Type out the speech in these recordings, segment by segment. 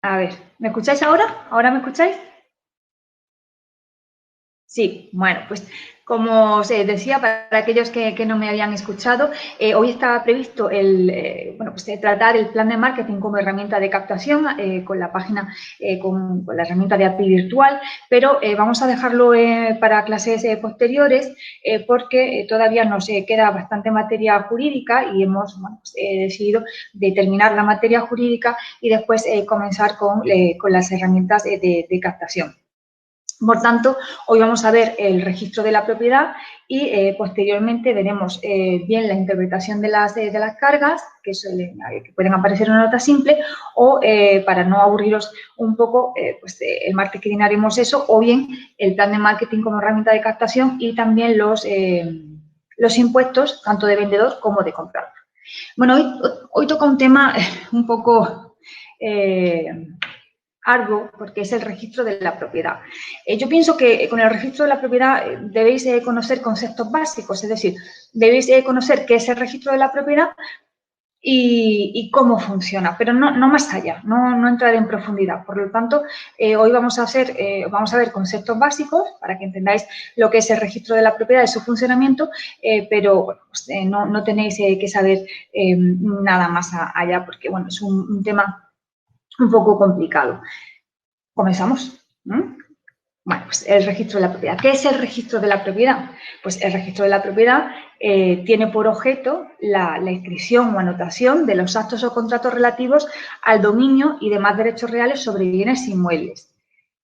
A ver, ¿me escucháis ahora? ¿Ahora me escucháis? Sí, bueno, pues como os decía, para aquellos que no me habían escuchado, hoy está previsto tratar el plan de marketing como herramienta de captación con la página, con la herramienta de API virtual, pero vamos a dejarlo para clases posteriores porque todavía nos queda bastante materia jurídica y hemos decidido determinar la materia jurídica y después comenzar con las herramientas de captación. Por tanto, hoy vamos a ver el registro de la propiedad y posteriormente veremos bien la interpretación de las cargas que pueden aparecer en una nota simple o para no aburriros un poco, el martes que viene haremos eso o bien el plan de marketing como herramienta de captación y también los impuestos tanto de vendedor como de comprador. Bueno, hoy toca un tema un poco arduo porque es el registro de la propiedad. Yo pienso que con el registro de la propiedad debéis conocer conceptos básicos, es decir, debéis conocer qué es el registro de la propiedad y cómo funciona, pero no más allá, no entrar en profundidad. Por lo tanto, hoy vamos a ver conceptos básicos para que entendáis lo que es el registro de la propiedad y su funcionamiento, pero bueno, pues, no tenéis que saber nada más allá porque bueno, es un tema un poco complicado. ¿Comenzamos? Bueno, pues el registro de la propiedad. ¿Qué es el registro de la propiedad? Pues el registro de la propiedad tiene por objeto la inscripción o anotación de los actos o contratos relativos al dominio y demás derechos reales sobre bienes inmuebles.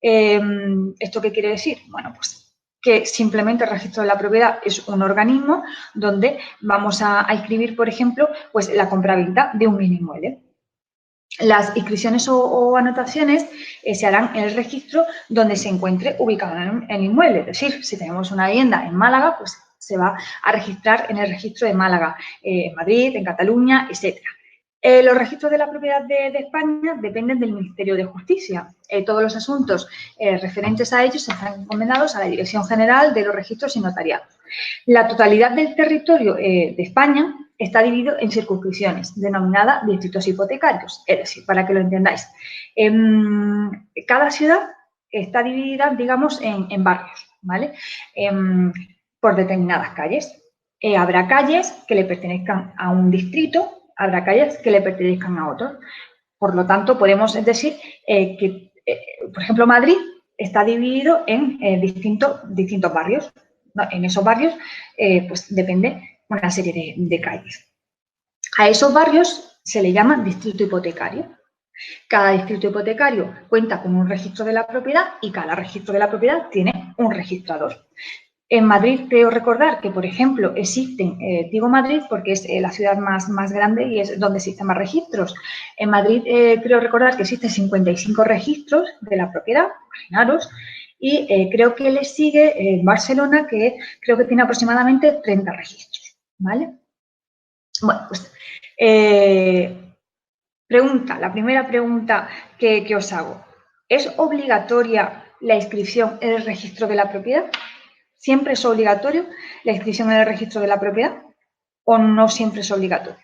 ¿Esto qué quiere decir? Bueno, pues que simplemente el registro de la propiedad es un organismo donde vamos a inscribir, por ejemplo, pues la compraventa de un bien inmueble. Las inscripciones o anotaciones se harán en el registro donde se encuentre ubicado el inmueble. Es decir, si tenemos una vivienda en Málaga, pues se va a registrar en el registro de Málaga, en Madrid, en Cataluña, etc. Los registros de la propiedad de España dependen del Ministerio de Justicia. Todos los asuntos referentes a ellos están encomendados a la Dirección General de los Registros y Notariados. La totalidad del territorio de España está dividido en circunscripciones, denominadas distritos hipotecarios. Es decir, para que lo entendáis, cada ciudad está dividida, digamos, en barrios, ¿vale? Por determinadas calles. Habrá calles que le pertenezcan a un distrito, habrá calles que le pertenezcan a otro. Por lo tanto, podemos decir que, por ejemplo, Madrid está dividido en distintos barrios. ¿No? En esos barrios, pues depende una serie de calles. A esos barrios se le llama distrito hipotecario. Cada distrito hipotecario cuenta con un registro de la propiedad y cada registro de la propiedad tiene un registrador. En Madrid creo recordar que, por ejemplo, existen, digo Madrid porque es la ciudad más grande y es donde existen más registros. En Madrid creo recordar que existen 55 registros de la propiedad, imaginaros, y creo que le sigue Barcelona, que creo que tiene aproximadamente 30 registros, ¿vale? Bueno, pues la primera pregunta que os hago. ¿Es obligatoria la inscripción en el registro de la propiedad? ¿Siempre es obligatorio la inscripción en el registro de la propiedad o no siempre es obligatorio?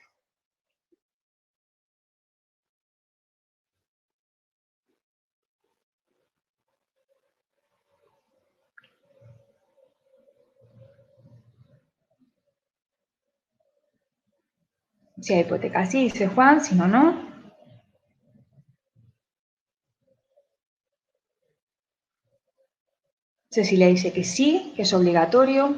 Si hay hipoteca, sí, dice Juan, si no, no. Cecilia dice que sí, que es obligatorio.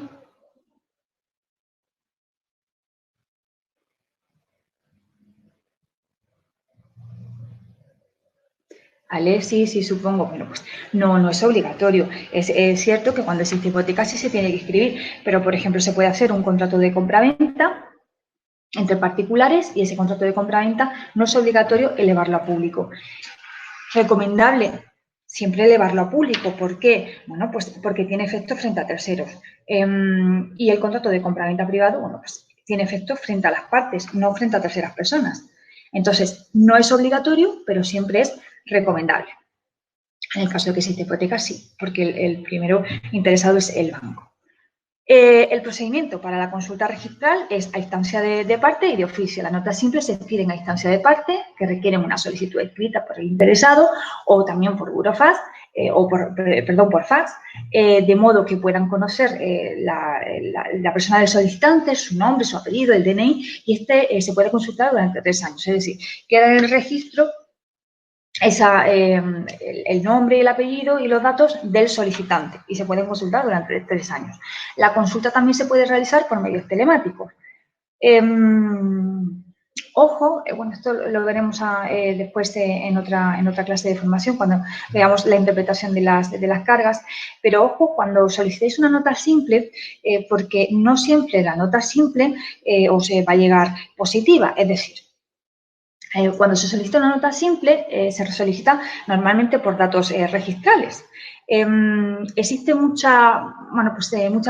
Alexis, sí, supongo. Bueno, pues no es obligatorio. Es cierto que cuando existe hipoteca sí se tiene que inscribir, pero por ejemplo se puede hacer un contrato de compraventa entre particulares y ese contrato de compraventa no es obligatorio elevarlo a público. Recomendable siempre elevarlo a público. ¿Por qué? Bueno, pues porque tiene efectos frente a terceros. Y el contrato de compraventa privado, bueno, pues tiene efectos frente a las partes, no frente a terceras personas. Entonces, no es obligatorio, pero siempre es recomendable. En el caso de que exista hipoteca, sí, porque el primero interesado es el banco. El procedimiento para la consulta registral es a instancia de parte y de oficio. Las notas simples se piden a instancia de parte, que requieren una solicitud escrita por el interesado o también por burofax, por fax, de modo que puedan conocer la persona del solicitante, su nombre, su apellido, el DNI, y se puede consultar durante 3 años. Es decir, queda en el registro el nombre, el apellido y los datos del solicitante y se pueden consultar durante 3 años. La consulta también se puede realizar por medios telemáticos. Ojo, bueno, esto lo veremos después en otra clase de formación cuando veamos la interpretación de las cargas, pero ojo cuando solicitéis una nota simple, porque no siempre la nota simple os va a llegar positiva, es decir, cuando se solicita una nota simple, se solicita normalmente por datos registrales. Existe mucha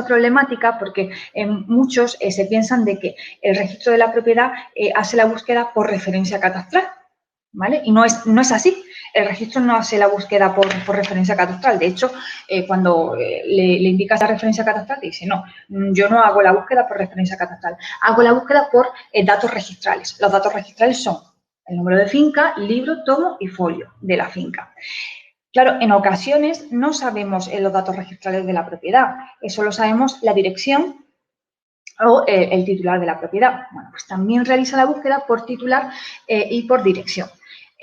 problemática porque muchos se piensan de que el registro de la propiedad hace la búsqueda por referencia catastral, ¿vale? Y no es así. El registro no hace la búsqueda por referencia catastral. De hecho, cuando le indicas la referencia catastral, te dice, no, yo no hago la búsqueda por referencia catastral, hago la búsqueda por datos registrales. Los datos registrales son el número de finca, libro, tomo y folio de la finca. Claro, en ocasiones no sabemos los datos registrales de la propiedad, solo sabemos la dirección o el titular de la propiedad. Bueno, pues también realiza la búsqueda por titular y por dirección.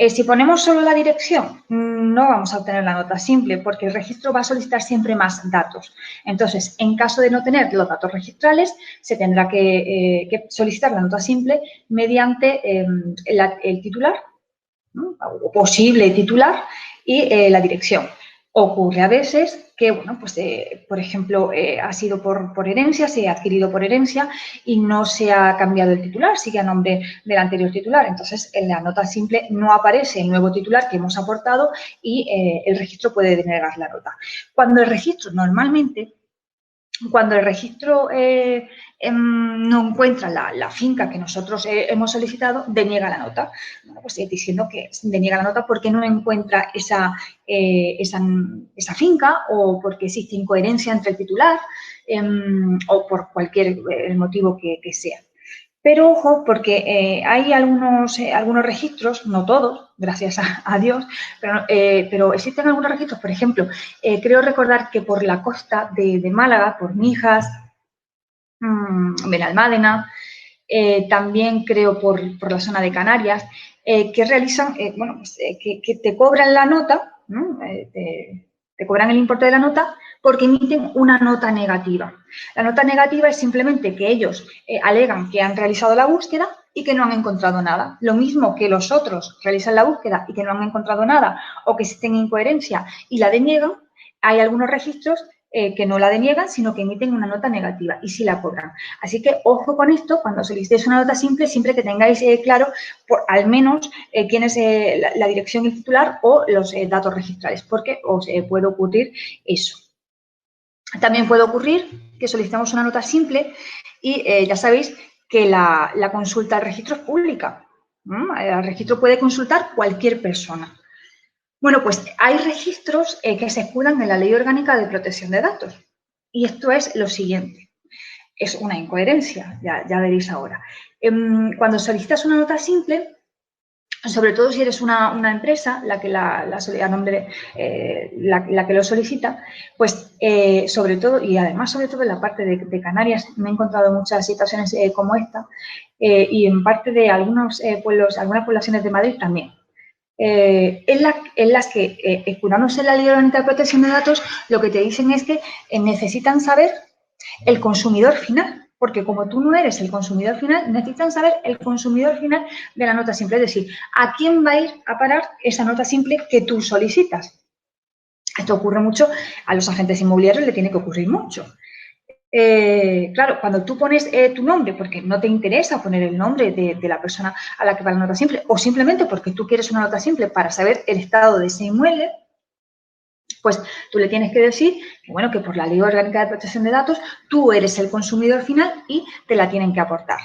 Si ponemos solo la dirección, no vamos a obtener la nota simple porque el registro va a solicitar siempre más datos. Entonces, en caso de no tener los datos registrales, se tendrá que solicitar la nota simple mediante el titular, ¿no? O posible titular y la dirección. Ocurre a veces que, bueno, pues, por ejemplo, ha sido por herencia, se ha adquirido por herencia y no se ha cambiado el titular, sigue a nombre del anterior titular. Entonces, en la nota simple no aparece el nuevo titular que hemos aportado y el registro puede denegar la nota. Cuando el registro no encuentra la finca que nosotros hemos solicitado, deniega la nota. Bueno, pues diciendo que deniega la nota porque no encuentra esa finca o porque existe incoherencia entre el titular o por cualquier motivo que sea. Pero ojo, porque hay algunos registros, no todos, gracias a Dios, pero existen algunos registros, por ejemplo, creo recordar que por la costa de Málaga, por Mijas, Benalmádena, también creo por la zona de Canarias, que realizan, que te cobran la nota, ¿no? Te cobran el importe de la nota porque emiten una nota negativa. La nota negativa es simplemente que ellos alegan que han realizado la búsqueda y que no han encontrado nada. Lo mismo que los otros realizan la búsqueda y que no han encontrado nada o que existen incoherencia y la deniegan, hay algunos registros que no la deniegan, sino que emiten una nota negativa y sí la cobran. Así que ojo con esto, cuando solicitéis una nota simple, siempre que tengáis claro al menos quién es la dirección y el titular o los datos registrales, porque os puede ocurrir eso. También puede ocurrir que solicitamos una nota simple y ya sabéis que la consulta al registro es pública. El registro puede consultar cualquier persona. Bueno, pues hay registros que se escudan en la Ley Orgánica de Protección de Datos. Y esto es lo siguiente. Es una incoherencia, ya veréis ahora. Cuando solicitas una nota simple, sobre todo si eres una empresa la que la que lo solicita, pues sobre todo, y además sobre todo en la parte de Canarias, me he encontrado muchas situaciones como esta, y en parte de algunos pueblos, algunas poblaciones de Madrid también. En las que, escudándose en la Ley Orgánica de Protección de Datos, lo que te dicen es que necesitan saber el consumidor final, porque como tú no eres el consumidor final, necesitan saber el consumidor final de la nota simple, es decir, a quién va a ir a parar esa nota simple que tú solicitas. Esto ocurre mucho, a los agentes inmobiliarios le tiene que ocurrir mucho. Claro, cuando tú pones tu nombre porque no te interesa poner el nombre de la persona a la que va la nota simple o simplemente porque tú quieres una nota simple para saber el estado de ese inmueble, pues tú le tienes que decir que, bueno, que por la Ley Orgánica de Protección de Datos tú eres el consumidor final y te la tienen que aportar.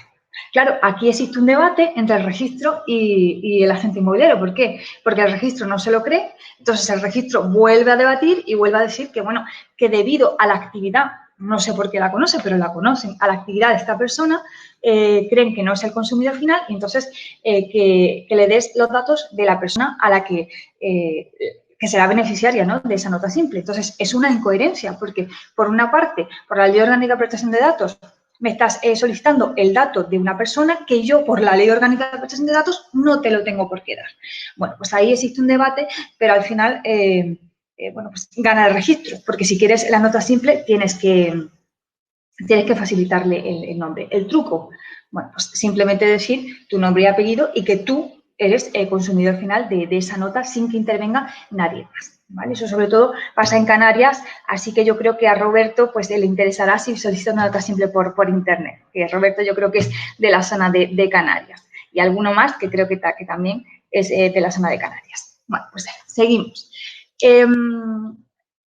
Claro, aquí existe un debate entre el registro y el agente inmobiliario. ¿Por qué? Porque el registro no se lo cree, entonces el registro vuelve a debatir y vuelve a decir que, bueno, que debido a la actividad no sé por qué la conoce, pero la conocen, a la actividad de esta persona, creen que no es el consumidor final y entonces que le des los datos de la persona a la que será beneficiaria, ¿no?, de esa nota simple. Entonces, es una incoherencia porque, por una parte, por la Ley Orgánica de Protección de Datos, me estás solicitando el dato de una persona que yo, por la Ley Orgánica de Protección de Datos, no te lo tengo por qué dar. Bueno, pues ahí existe un debate, pero al final, bueno, pues gana el registro, porque si quieres la nota simple tienes que facilitarle el nombre. El truco, bueno, pues simplemente decir tu nombre y apellido y que tú eres el consumidor final de esa nota sin que intervenga nadie más, ¿vale? Eso sobre todo pasa en Canarias, así que yo creo que a Roberto pues le interesará si solicita una nota simple por internet, que Roberto yo creo que es de la zona de Canarias y alguno más que creo que también es de la zona de Canarias. Bueno, pues seguimos.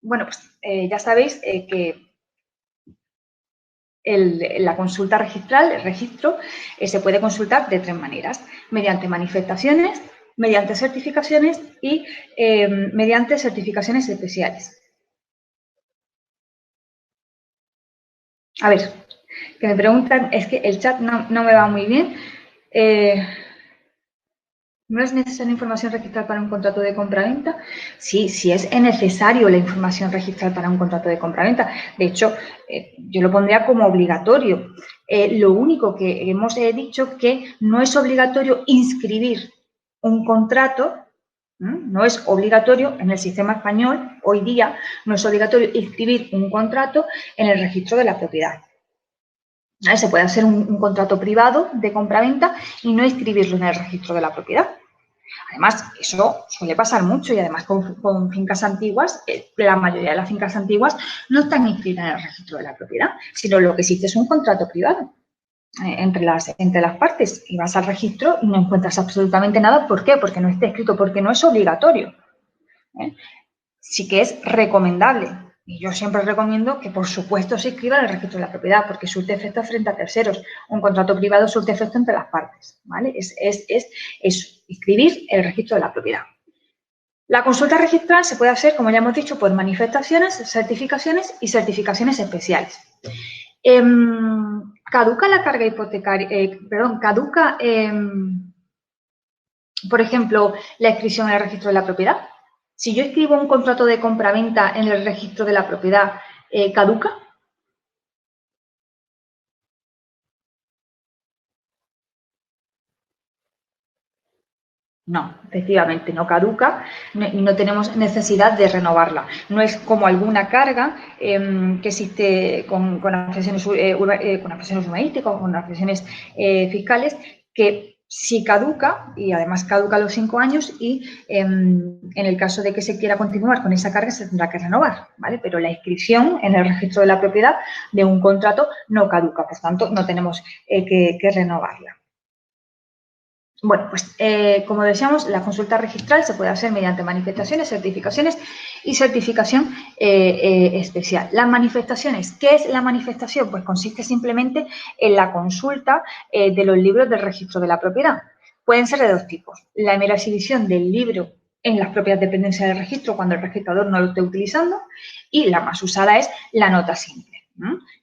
Bueno, pues ya sabéis que la consulta registral, el registro, se puede consultar de tres maneras: mediante manifestaciones, mediante certificaciones y mediante certificaciones especiales. A ver, que me preguntan, es que el chat no me va muy bien. ¿No es necesaria información registral para un contrato de compraventa? Sí, sí es necesario la información registral para un contrato de compraventa. De hecho, yo lo pondría como obligatorio. Lo único que hemos dicho que no es obligatorio inscribir un contrato, no es obligatorio en el sistema español, hoy día, no es obligatorio inscribir un contrato en el registro de la propiedad. Se puede hacer un contrato privado de compraventa y no inscribirlo en el registro de la propiedad. Además, eso suele pasar mucho y además con fincas antiguas, la mayoría de las fincas antiguas no están inscritas en el registro de la propiedad, sino lo que existe es un contrato privado entre las partes y vas al registro y no encuentras absolutamente nada. ¿Por qué? Porque no está escrito, porque no es obligatorio. Sí que es recomendable. Y yo siempre recomiendo que, por supuesto, se inscriba en el registro de la propiedad, porque surte efecto frente a terceros. Un contrato privado surte efecto entre las partes, ¿vale? Es inscribir el registro de la propiedad. La consulta registral se puede hacer, como ya hemos dicho, por manifestaciones, certificaciones y certificaciones especiales. Caduca la carga hipotecaria, caduca, por ejemplo, la inscripción en el registro de la propiedad. Si yo escribo un contrato de compraventa en el registro de la propiedad, ¿caduca? No, efectivamente no caduca y no tenemos necesidad de renovarla. No es como alguna carga que existe con afecciones urbanísticas, con afecciones fiscales, que sí caduca y además caduca a los 5 años y en el caso de que se quiera continuar con esa carga se tendrá que renovar, ¿vale? Pero la inscripción en el registro de la propiedad de un contrato no caduca, por tanto no tenemos que renovarla. Bueno, pues como decíamos, la consulta registral se puede hacer mediante manifestaciones, certificaciones y certificación especial. Las manifestaciones, ¿qué es la manifestación? Pues consiste simplemente en la consulta de los libros del registro de la propiedad. Pueden ser de dos tipos: la mera exhibición del libro en las propias dependencias del registro cuando el registrador no lo esté utilizando, y la más usada es la nota simple,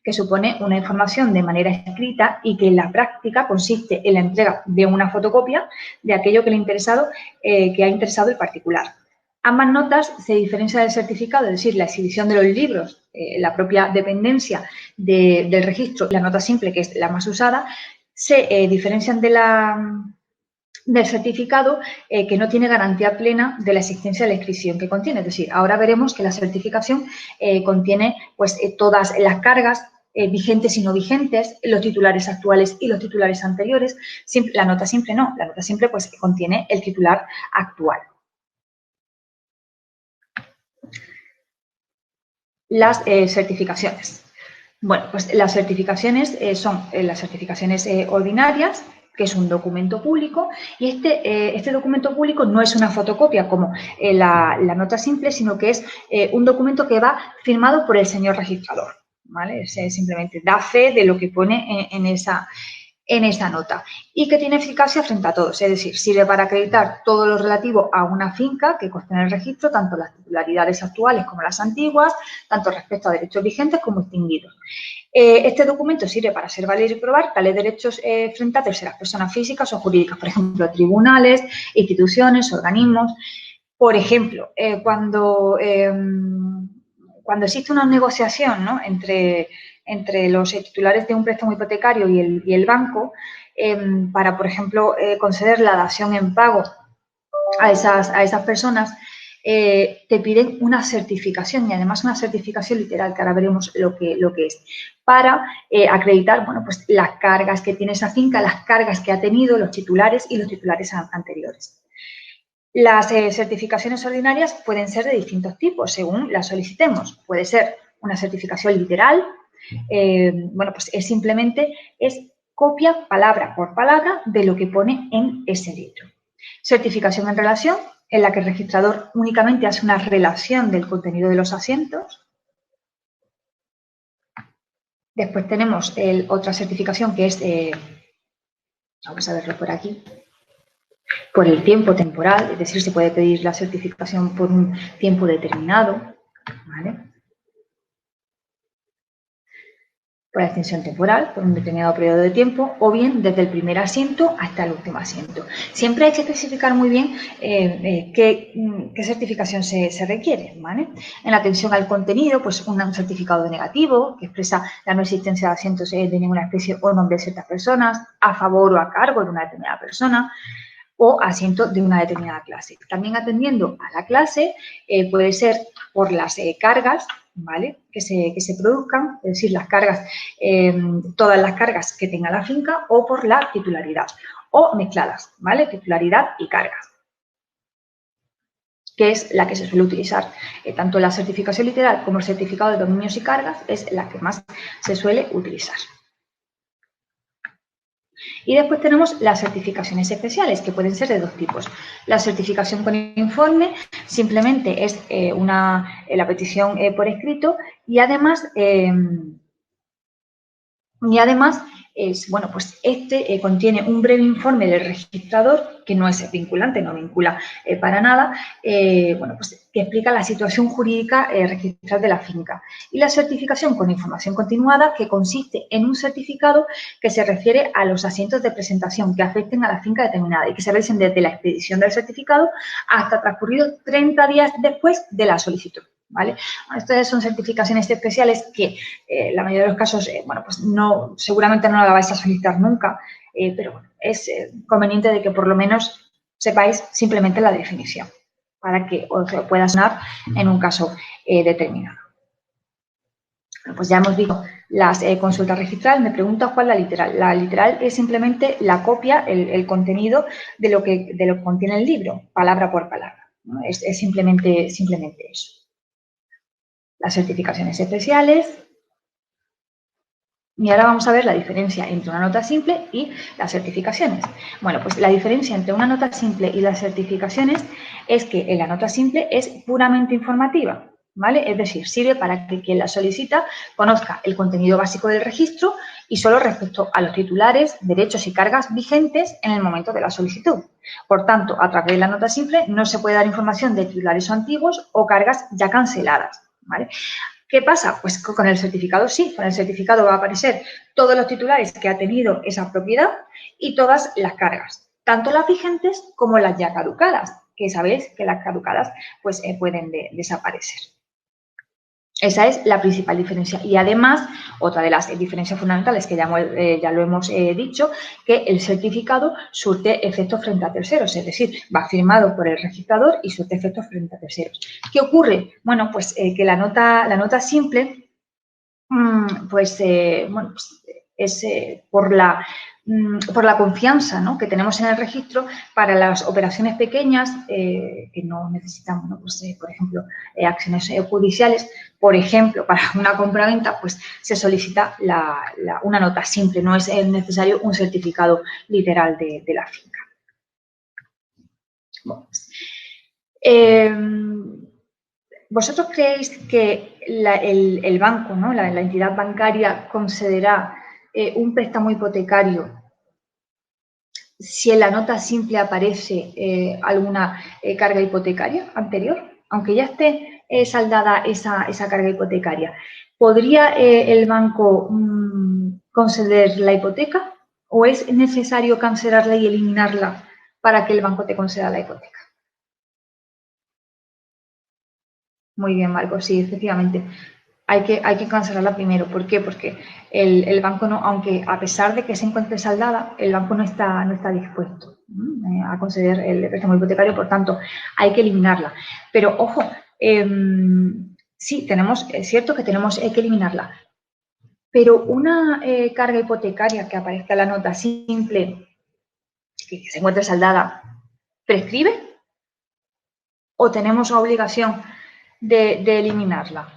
que supone una información de manera escrita y que en la práctica consiste en la entrega de una fotocopia de aquello que ha interesado el particular. Ambas notas se diferencian del certificado, es decir, la exhibición de los libros, la propia dependencia del registro, la nota simple, que es la más usada, se diferencian del certificado que no tiene garantía plena de la existencia de la inscripción que contiene. Es decir, ahora veremos que la certificación contiene pues, todas las cargas vigentes y no vigentes, los titulares actuales y los titulares anteriores. La nota simple no, la nota simple pues, contiene el titular actual. Las certificaciones. Bueno, pues las certificaciones son las certificaciones ordinarias, que es un documento público, y este documento público no es una fotocopia como la nota simple, sino que es un documento que va firmado por el señor registrador, ¿vale? Simplemente da fe de lo que pone en esa en esa nota y que tiene eficacia frente a todos, es decir, sirve para acreditar todo lo relativo a una finca que consta en el registro, tanto las titularidades actuales como las antiguas, tanto respecto a derechos vigentes como extinguidos. Este documento sirve para hacer valer y probar tales derechos frente a terceras personas físicas o jurídicas, por ejemplo, tribunales, instituciones, organismos. Por ejemplo, cuando existe una negociación, ¿no?, entre los titulares de un préstamo hipotecario y el banco para, por ejemplo, conceder la dación en pago a esas personas, te piden una certificación y además una certificación literal, que ahora veremos lo que es, para acreditar, bueno, pues las cargas que tiene esa finca, las cargas que ha tenido los titulares y los titulares anteriores. Las certificaciones ordinarias pueden ser de distintos tipos, según las solicitemos. Puede ser una certificación literal, bueno, pues simplemente es copia palabra por palabra de lo que pone en ese libro. Certificación en relación, en la que el registrador únicamente hace una relación del contenido de los asientos. Después tenemos otra certificación que es, vamos a verlo por aquí, por el tiempo temporal, es decir, se puede pedir la certificación por un tiempo determinado, ¿vale? Por la extensión temporal, por un determinado periodo de tiempo, o bien desde el primer asiento hasta el último asiento. Siempre hay que especificar muy bien qué certificación se requiere, ¿vale? En la atención al contenido, pues un certificado de negativo, que expresa la no existencia de asientos de ninguna especie o nombre de ciertas personas, a favor o a cargo de una determinada persona, o asiento de una determinada clase. También atendiendo a la clase, puede ser por las cargas, ¿vale?, que se produzcan, es decir, las cargas, todas las cargas que tenga la finca, o por la titularidad, o mezcladas, ¿vale?, titularidad y cargas, que es la que se suele utilizar. Tanto la certificación literal como el certificado de dominios y cargas es la que más se suele utilizar. Y después tenemos las certificaciones especiales, que pueden ser de dos tipos. La certificación con informe simplemente es la petición por escrito y además bueno, pues contiene un breve informe del registrador, que no es vinculante, no vincula para nada, bueno, pues que explica la situación jurídica registral de la finca. Y la certificación con información continuada, que consiste en un certificado que se refiere a los asientos de presentación que afecten a la finca determinada y que se realicen desde la expedición del certificado hasta transcurridos 30 días después de la solicitud, ¿vale? Estas son certificaciones especiales que la mayoría de los casos, bueno, pues seguramente no la vais a solicitar nunca, pero bueno, es conveniente de que por lo menos sepáis simplemente la definición para que os pueda sonar en un caso determinado. Bueno, pues ya hemos visto las consultas registrales. Me preguntas cuál es la literal. La literal es simplemente la copia, el contenido de lo que contiene el libro, palabra por palabra, ¿no? Es simplemente eso. Las certificaciones especiales. Y ahora vamos a ver la diferencia entre una nota simple y las certificaciones. Bueno, pues la diferencia entre una nota simple y las certificaciones es que en la nota simple es puramente informativa, ¿vale? Es decir, sirve para que quien la solicita conozca el contenido básico del registro y solo respecto a los titulares, derechos y cargas vigentes en el momento de la solicitud. Por tanto, a través de la nota simple no se puede dar información de titulares antiguos o cargas ya canceladas, ¿vale? ¿Qué pasa? Pues con el certificado sí, con el certificado va a aparecer todos los titulares que ha tenido esa propiedad y todas las cargas, tanto las vigentes como las ya caducadas, que sabéis que las caducadas pues pueden desaparecer. Esa es la principal diferencia. Y además, otra de las diferencias fundamentales que ya lo hemos dicho, que el certificado surte efectos frente a terceros, es decir, va firmado por el registrador y surte efectos frente a terceros. ¿Qué ocurre? Bueno, pues que la nota simple, pues es por la confianza, ¿no?, que tenemos en el registro para las operaciones pequeñas que no necesitan, bueno, pues, por ejemplo, acciones judiciales. Por ejemplo, para una compraventa, pues se solicita una nota simple, no es necesario un certificado literal de la finca. Bueno, pues, ¿vosotros creéis que el banco, ¿no?, la entidad bancaria concederá un préstamo hipotecario si en la nota simple aparece alguna carga hipotecaria anterior, aunque ya esté saldada esa carga hipotecaria, ¿podría el banco conceder la hipoteca o es necesario cancelarla y eliminarla para que el banco te conceda la hipoteca? Muy bien, Marco, sí, efectivamente. Hay que cancelarla primero. ¿Por qué? Porque el banco no, aunque a pesar de que se encuentre saldada, el banco no está dispuesto a conceder el préstamo hipotecario, por tanto, hay que eliminarla. Pero, ojo, sí, es cierto que tenemos que eliminarla, pero una carga hipotecaria que aparezca en la nota simple, que se encuentre saldada, ¿prescribe? ¿O tenemos obligación de eliminarla?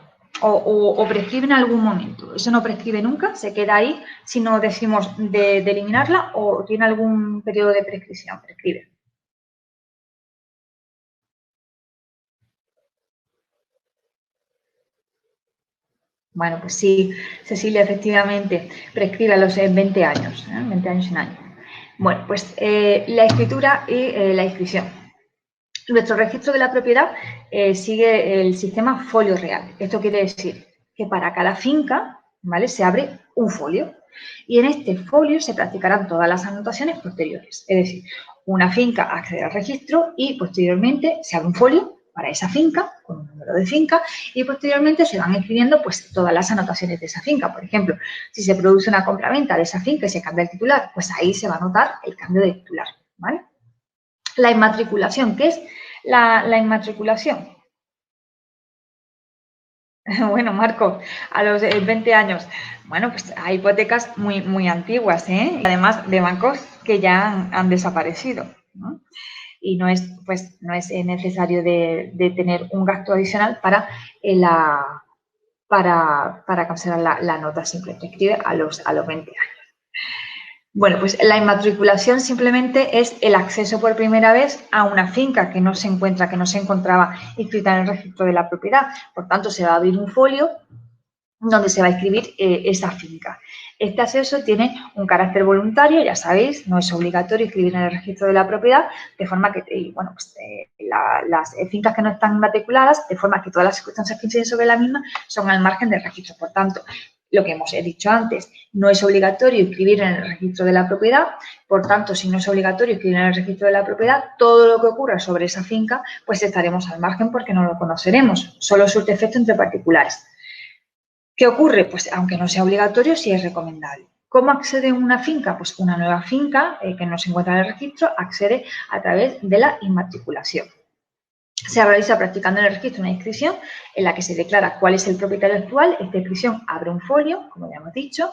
O prescribe en algún momento. Eso no prescribe nunca, se queda ahí si no decimos de eliminarla o tiene algún periodo de prescripción, prescribe. Bueno, pues sí, Cecilia, efectivamente, prescribe a los 20 años, 20 años en año. Bueno, pues la escritura y la inscripción. Nuestro registro de la propiedad sigue el sistema folio real. Esto quiere decir que para cada finca, ¿vale?, se abre un folio y en este folio se practicarán todas las anotaciones posteriores. Es decir, una finca accede al registro y posteriormente se abre un folio para esa finca, con un número de finca, y posteriormente se van escribiendo pues todas las anotaciones de esa finca. Por ejemplo, si se produce una compraventa de esa finca y se cambia el titular, pues ahí se va a anotar el cambio de titular, ¿vale? La inmatriculación, ¿qué es la inmatriculación? Bueno, Marco, a los 20 años, bueno, pues hay hipotecas muy antiguas, ¿eh? Además de bancos que ya han desaparecido, ¿no? Y no es necesario de tener un gasto adicional para cancelar la nota simple. Te escribe a los 20 años. Bueno, pues la inmatriculación simplemente es el acceso por primera vez a una finca que no se encontraba inscrita en el registro de la propiedad. Por tanto, se va a abrir un folio donde se va a inscribir esa finca. Este acceso tiene un carácter voluntario, ya sabéis, no es obligatorio inscribir en el registro de la propiedad, de forma que, bueno, pues, las fincas que no están matriculadas, de forma que todas las circunstancias que inciden sobre la misma son al margen del registro. Por tanto, lo que hemos dicho antes, no es obligatorio inscribir en el registro de la propiedad, por tanto, si no es obligatorio inscribir en el registro de la propiedad, todo lo que ocurra sobre esa finca, pues estaremos al margen porque no lo conoceremos, solo surte efecto entre particulares. ¿Qué ocurre? Pues aunque no sea obligatorio, sí es recomendable. ¿Cómo accede una finca? Pues una nueva finca que no se encuentra en el registro accede a través de la inmatriculación. Se realiza practicando en el registro una inscripción en la que se declara cuál es el propietario actual. Esta inscripción abre un folio, como ya hemos dicho,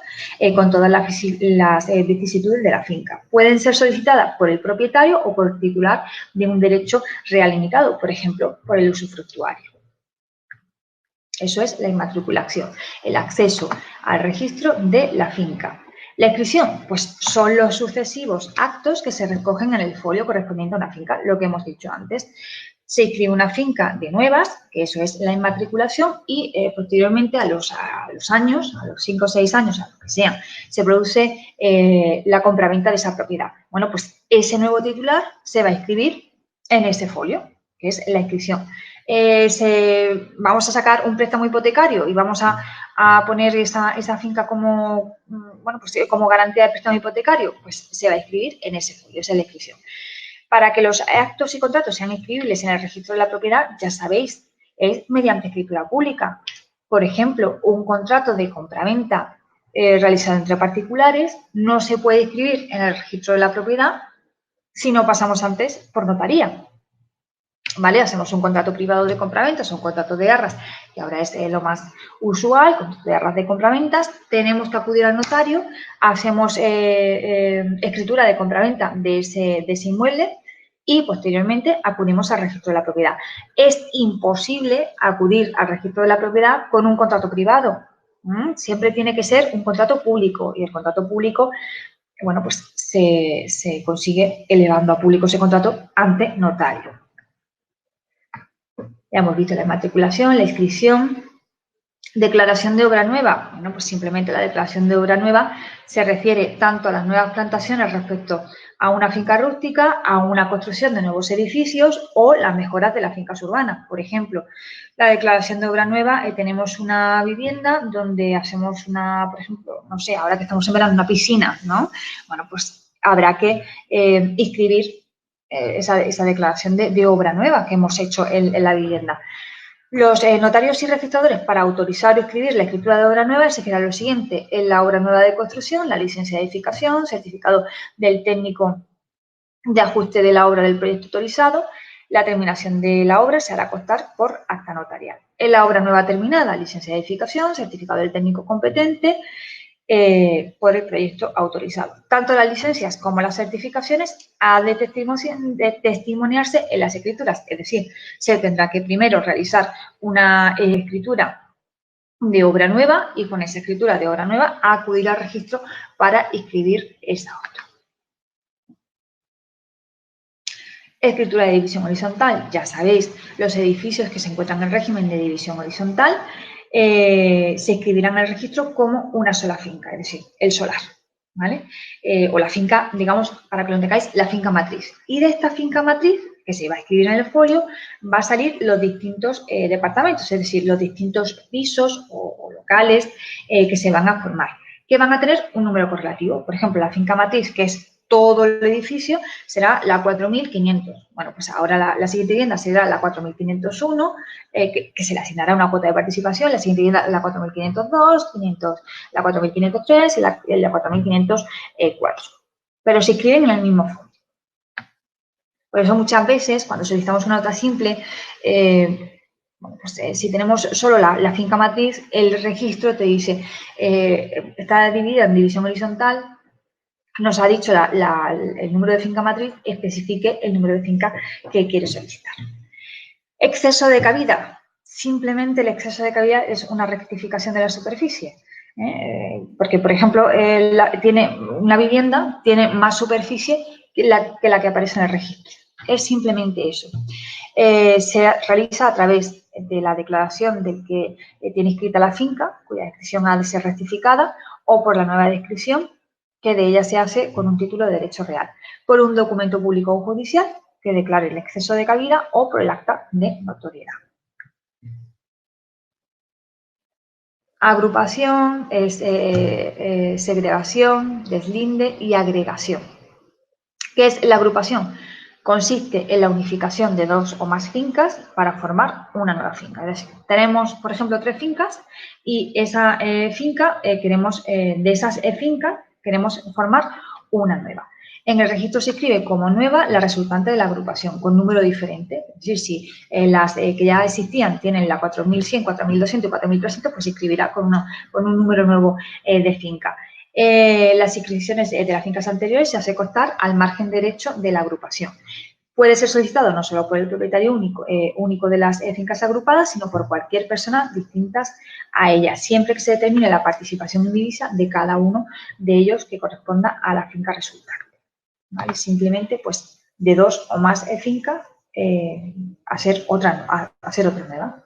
con todas las vicisitudes de la finca. Pueden ser solicitadas por el propietario o por el titular de un derecho real limitado, por ejemplo, por el usufructuario. Eso es la inmatriculación, el acceso al registro de la finca. La inscripción, pues son los sucesivos actos que se recogen en el folio correspondiente a una finca, lo que hemos dicho antes. Se inscribe una finca de nuevas, que eso es la inmatriculación, y posteriormente a los años, a los 5 o 6 años, a lo que sea, se produce la compraventa de esa propiedad. Bueno, pues ese nuevo titular se va a inscribir en ese folio, que es la inscripción. Vamos a sacar un préstamo hipotecario y vamos a poner esa finca como, bueno, pues como garantía de préstamo hipotecario, pues se va a inscribir en ese folio, esa es la inscripción. Para que los actos y contratos sean inscribibles en el registro de la propiedad, ya sabéis, es mediante escritura pública. Por ejemplo, un contrato de compraventa realizado entre particulares no se puede inscribir en el registro de la propiedad si no pasamos antes por notaría. ¿Vale? Hacemos un contrato privado de compraventas, un contrato de arras, que ahora es lo más usual, contrato de arras de compraventas, tenemos que acudir al notario, hacemos escritura de compraventa de ese inmueble y posteriormente acudimos al registro de la propiedad. Es imposible acudir al registro de la propiedad con un contrato privado. Siempre tiene que ser un contrato público y el contrato público, bueno, pues se consigue elevando a público ese contrato ante notario. Ya hemos visto la inmatriculación, la inscripción. Declaración de obra nueva. Bueno, pues simplemente la declaración de obra nueva se refiere tanto a las nuevas plantaciones respecto a una finca rústica, a una construcción de nuevos edificios o las mejoras de las fincas urbanas. Por ejemplo, la declaración de obra nueva, tenemos una vivienda donde hacemos una, por ejemplo, no sé, ahora que estamos en verano, una piscina, ¿no? Bueno, pues habrá que inscribir esa declaración de obra nueva que hemos hecho en la vivienda. Los notarios y registradores, para autorizar o escribir la escritura de obra nueva, exigirán lo siguiente: en la obra nueva de construcción, la licencia de edificación, certificado del técnico de ajuste de la obra del proyecto autorizado. La terminación de la obra se hará constar por acta notarial. En la obra nueva terminada, licencia de edificación, certificado del técnico competente, por el proyecto autorizado. Tanto las licencias como las certificaciones han de testimoniarse en las escrituras, es decir, se tendrá que primero realizar una escritura de obra nueva y con esa escritura de obra nueva acudir al registro para inscribir esa obra. Escritura de división horizontal, ya sabéis, los edificios que se encuentran en régimen de división horizontal se escribirán en el registro como una sola finca, es decir, el solar, ¿vale? O la finca, digamos, para que lo entendáis, la finca matriz. Y de esta finca matriz, que se va a escribir en el folio, va a salir los distintos departamentos, es decir, los distintos pisos o locales que se van a formar, que van a tener un número correlativo. Por ejemplo, la finca matriz, que es todo el edificio, será la 4500. Bueno, pues ahora la siguiente vivienda será la 4501, que se le asignará una cuota de participación, la siguiente vivienda la 4502, 500, la 4503 y la 4504. Pero se escriben en el mismo fondo. Por eso muchas veces, cuando solicitamos una nota simple, bueno, pues, si tenemos solo la finca matriz, el registro te dice, está dividida en división horizontal, nos ha dicho el número de finca matriz, especifique el número de finca que quiere solicitar. Exceso de cabida. Simplemente el exceso de cabida es una rectificación de la superficie. Porque, por ejemplo, tiene una vivienda, tiene más superficie que la que aparece en el registro. Es simplemente eso. Se realiza a través de la declaración del que tiene inscrita la finca, cuya descripción ha de ser rectificada, o por la nueva descripción, que de ella se hace con un título de derecho real, por un documento público o judicial que declare el exceso de cabida o por el acta de notoriedad. Agrupación, segregación, deslinde y agregación. ¿Qué es la agrupación? Consiste en la unificación de dos o más fincas para formar una nueva finca. Es decir, tenemos, por ejemplo, 3 fincas y esa finca de esas fincas queremos formar una nueva. En el registro se escribe como nueva la resultante de la agrupación, con número diferente. Es decir, si las que ya existían tienen la 4100, 4200 y 4300, pues se escribirá con un número nuevo de finca. Las inscripciones de las fincas anteriores se hace constar al margen derecho de la agrupación. Puede ser solicitado no solo por el propietario único de las fincas agrupadas, sino por cualquier persona distintas a ellas, siempre que se determine la participación indivisa de cada uno de ellos que corresponda a la finca resultante. ¿Vale? Simplemente, pues, de 2 o más fincas, hacer otra nueva.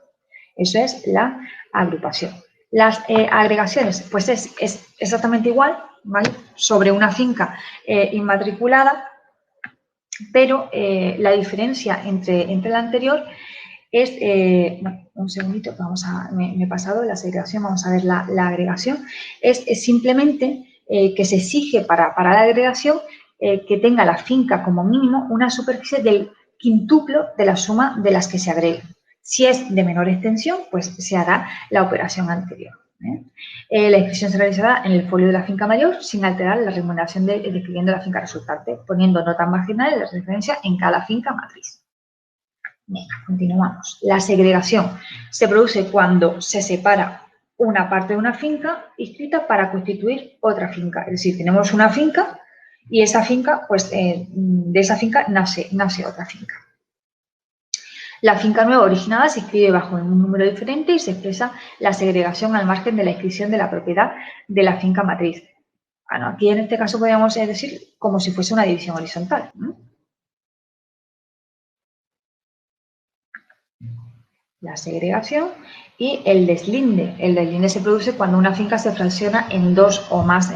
Eso es la agrupación. Las agregaciones, pues es exactamente igual, ¿vale? Sobre una finca inmatriculada, pero la diferencia entre la anterior es, bueno, un segundito, me he pasado la segregación, vamos a ver la agregación, es simplemente que se exige para la agregación que tenga la finca como mínimo una superficie del quintuplo de la suma de las que se agreguen. Si es de menor extensión, pues se hará la operación anterior. La inscripción se realizará en el folio de la finca mayor sin alterar la remuneración describiendo la finca resultante, poniendo notas marginales de referencia en cada finca matriz. Venga, continuamos. La segregación se produce cuando se separa una parte de una finca inscrita para constituir otra finca. Es decir, tenemos una finca y esa finca, pues de esa finca nace otra finca. La finca nueva originada se inscribe bajo un número diferente y se expresa la segregación al margen de la inscripción de la propiedad de la finca matriz. Bueno, aquí en este caso podríamos decir como si fuese una división horizontal, ¿no? la segregación y el deslinde. El deslinde se produce cuando una finca se fracciona en dos o más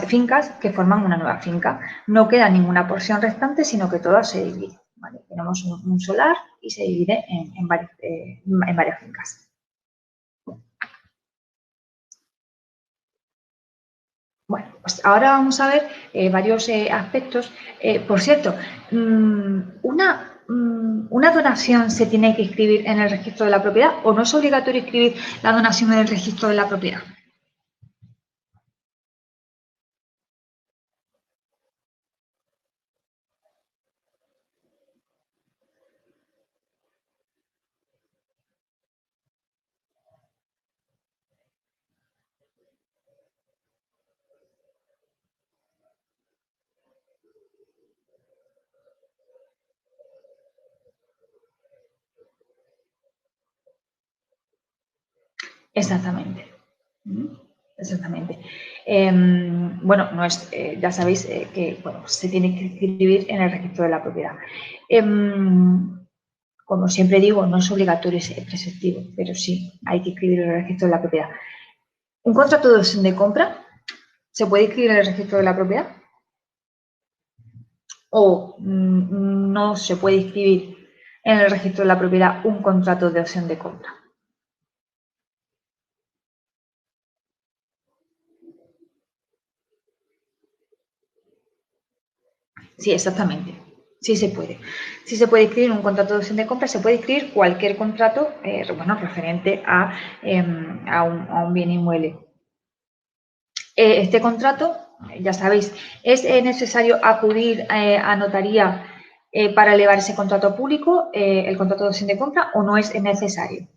fincas que forman una nueva finca. No queda ninguna porción restante, sino que toda se divide. ¿Vale? Tenemos un solar y se divide en varias fincas. Bueno, pues ahora vamos a ver varios aspectos. Por cierto, una donación se tiene que inscribir en el registro de la propiedad o no es obligatorio inscribir la donación en el registro de la propiedad. Exactamente. Exactamente. Bueno, no es, ya sabéis que se tiene que inscribir en el registro de la propiedad. Como siempre digo, no es obligatorio, es preceptivo, pero sí hay que inscribir en el registro de la propiedad. ¿Un contrato de opción de compra se puede inscribir en el registro de la propiedad? ¿O no se puede inscribir en el registro de la propiedad un contrato de opción de compra? Sí, exactamente. Sí se puede. Sí se puede inscribir un contrato de opción de compra, se puede inscribir cualquier contrato, referente a un bien inmueble. Este contrato, ya sabéis, ¿es necesario acudir a notaría para elevar ese contrato público, el contrato de opción de compra, o no es necesario?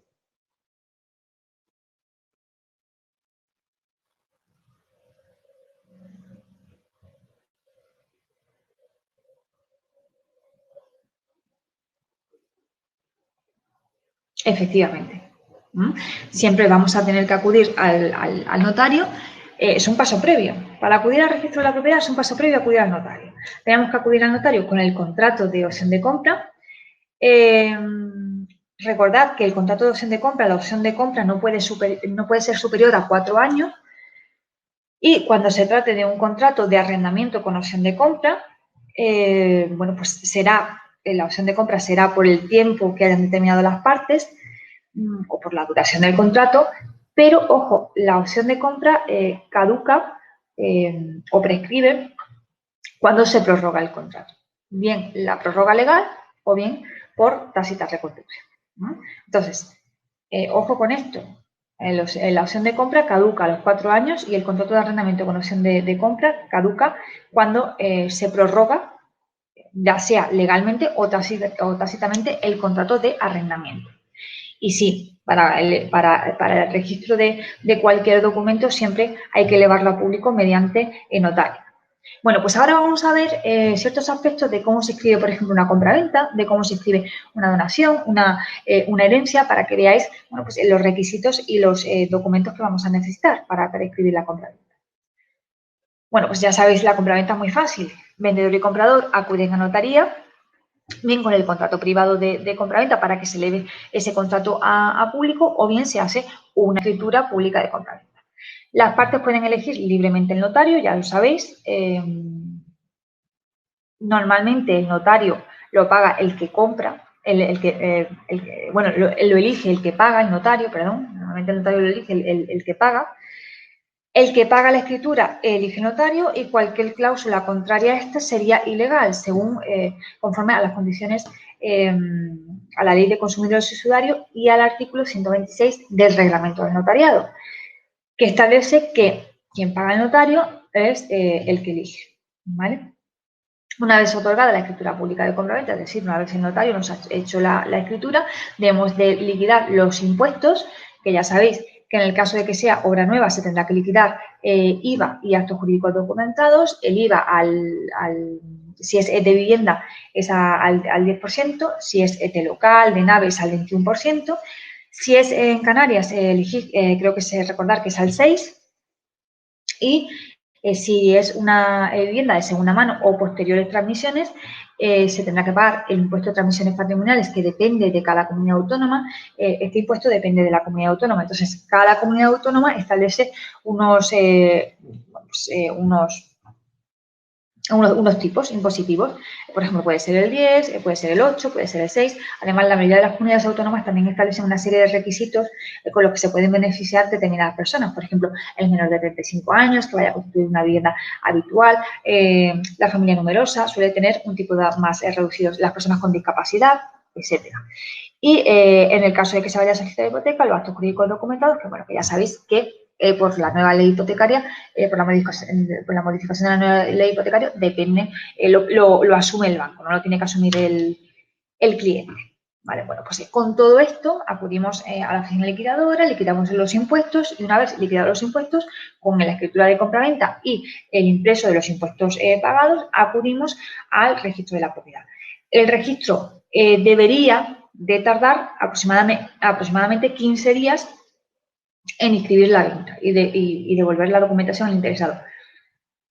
Efectivamente. Siempre vamos a tener que acudir al notario. Es un paso previo. Para acudir al registro de la propiedad es un paso previo a acudir al notario. Tenemos que acudir al notario con el contrato de opción de compra. Recordad que el contrato de opción de compra, la opción de compra no puede ser superior a 4 años. Y cuando se trate de un contrato de arrendamiento con opción de compra, pues la opción de compra será por el tiempo que hayan determinado las partes o por la duración del contrato, pero ojo, la opción de compra caduca o prescribe cuando se prorroga el contrato. Bien la prórroga legal o bien por tácita reconstrucción. Entonces, ojo con esto. La opción de compra caduca a los 4 años y el contrato de arrendamiento con opción de compra caduca cuando se prorroga, ya sea legalmente o tácitamente, el contrato de arrendamiento. Y sí, para el registro de cualquier documento siempre hay que elevarlo a público mediante notario. Bueno, pues ahora vamos a ver ciertos aspectos de cómo se escribe, por ejemplo, una compraventa, de cómo se escribe una donación, una herencia, para que veáis los requisitos y los documentos que vamos a necesitar para escribir la compraventa. Bueno, pues ya sabéis, la compraventa es muy fácil. Vendedor y comprador acuden a notaría, bien con el contrato privado de compraventa para que se eleve ese contrato a público, o bien se hace una escritura pública de compraventa. Las partes pueden elegir libremente el notario, ya lo sabéis. Normalmente el notario lo paga el que compra, lo elige el que paga, el notario, perdón. Normalmente el notario lo elige el que paga. El que paga la escritura elige el notario y cualquier cláusula contraria a esta sería ilegal, conforme a las condiciones, a la Ley de Consumidores y Usuarios y al artículo 126 del Reglamento del Notariado, que establece que quien paga el notario es el que elige, ¿vale? Una vez otorgada la escritura pública de compraventa, es decir, una vez el notario nos ha hecho la escritura, debemos de liquidar los impuestos, que ya sabéis que en el caso de que sea obra nueva se tendrá que liquidar IVA y actos jurídicos documentados. El IVA, si es de vivienda, es al 10%, si es de local, de naves, al 21%, si es en Canarias, creo que sé recordar que es al 6%, y Si es una vivienda de segunda mano o posteriores transmisiones, se tendrá que pagar el impuesto de transmisiones patrimoniales, que depende de cada comunidad autónoma. Este impuesto depende de la comunidad autónoma. Entonces, cada comunidad autónoma establece unos tipos impositivos. Por ejemplo, puede ser el 10, puede ser el 8, puede ser el 6. Además, la mayoría de las comunidades autónomas también establecen una serie de requisitos con los que se pueden beneficiar determinadas personas. Por ejemplo, el menor de 35 años, que vaya a constituir una vivienda habitual, la familia numerosa suele tener un tipo de más reducidos, las personas con discapacidad, etcétera. Y en el caso de que se vaya a solicitar hipoteca, los actos jurídicos documentados, que bueno, que ya sabéis que por la nueva ley hipotecaria, por la modificación de la nueva ley hipotecaria, depende, lo asume el banco, no lo tiene que asumir el cliente. Vale, bueno, pues con todo esto acudimos a la oficina liquidadora, liquidamos los impuestos y una vez liquidados los impuestos, con la escritura de compraventa y el impreso de los impuestos pagados, acudimos al registro de la propiedad. El registro debería de tardar aproximadamente 15 días en inscribir la venta y devolver la documentación al interesado.